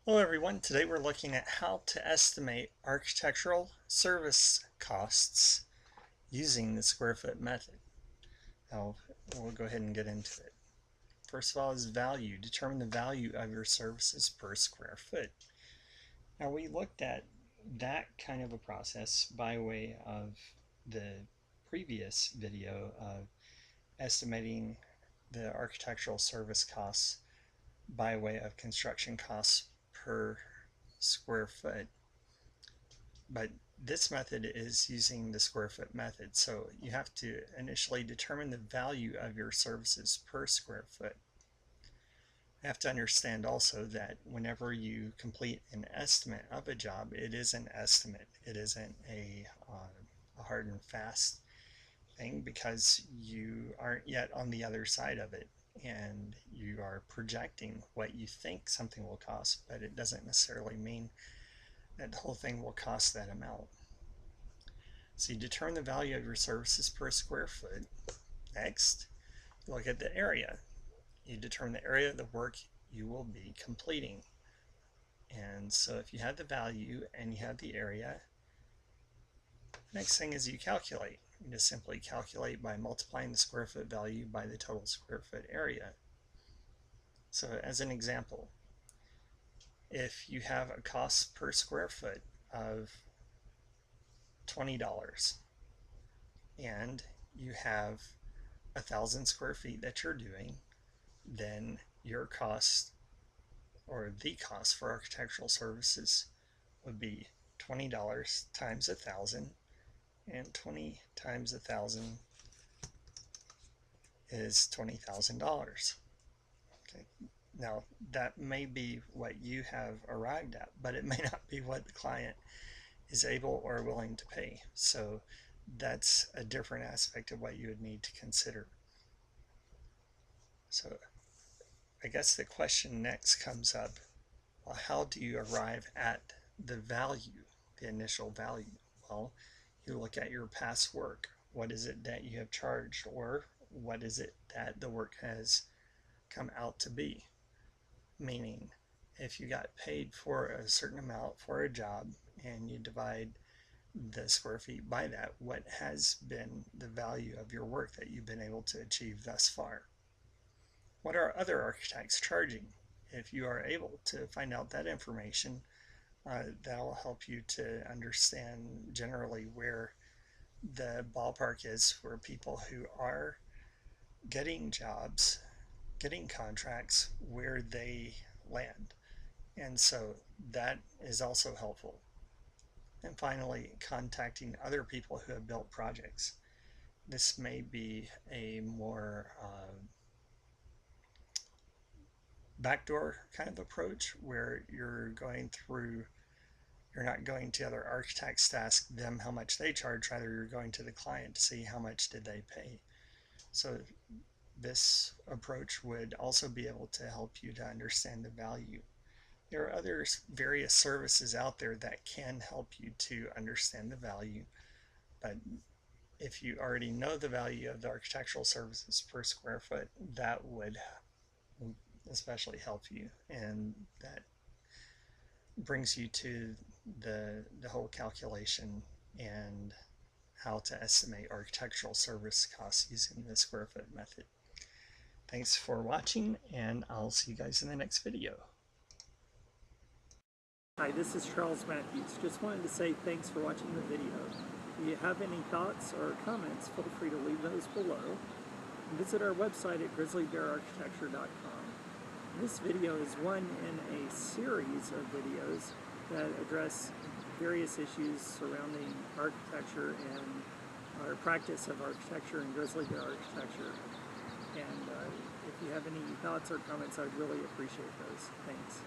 Hello everyone, today we're looking at how to estimate architectural service costs using the square foot method. Now we'll go ahead and get into it. First of all is value. Determine the value of your services per square foot. Now we looked at that kind of a process by way of the previous video of estimating the architectural service costs by way of construction costs per square foot. But this method is using the square foot method, so you have to initially determine the value of your services per square foot. You have to understand also that whenever you complete an estimate of a job, it is an estimate. It isn't a hard and fast thing, because you aren't yet on the other side of it, and you are projecting what you think something will cost, but it doesn't necessarily mean that the whole thing will cost that amount. So you determine the value of your services per square foot. Next, you look at the area. You determine the area of the work you will be completing. And so if you have the value and you have the area, next thing is you calculate. You just simply calculate by multiplying the square foot value by the total square foot area. So as an example, if you have a cost per square foot of $20 and you have 1,000 square feet that you're doing, then your cost, or the cost for architectural services, would be $20 times 1,000, and 20 times 1,000 is $20,000. Okay. Now that may be what you have arrived at, but it may not be what the client is able or willing to pay. So that's a different aspect of what you would need to consider. So I guess the question next comes up, well, how do you arrive at the value, the initial value? Well, you look at your past work. What is it that you have charged, or what is it that the work has come out to be? Meaning, if you got paid for a certain amount for a job and you divide the square feet by that, what has been the value of your work that you've been able to achieve thus far? What are other architects charging? If you are able to find out that information, that'll help you to understand generally where the ballpark is for people who are getting jobs, getting contracts, where they land. And so that is also helpful. And finally, contacting other people who have built projects. This may be a more backdoor kind of approach, where you're not going to other architects to ask them how much they charge, rather you're going to the client to see how much did they pay. So this approach would also be able to help you to understand the value. There are other various services out there that can help you to understand the value, but if you already know the value of the architectural services per square foot, that would especially help you, and that brings you to the whole calculation and how to estimate architectural service costs using the square foot method. Thanks for watching, and I'll see you guys in the next video. Hi, this is Charles Matthews. Just wanted to say thanks for watching the video. If you have any thoughts or comments, feel free to leave those below. Visit our website at grizzlybeararchitecture.com. This video is one in a series of videos that address various issues surrounding architecture and our practice of architecture in Grizzly Bear Architecture. And if you have any thoughts or comments, I'd really appreciate those. Thanks.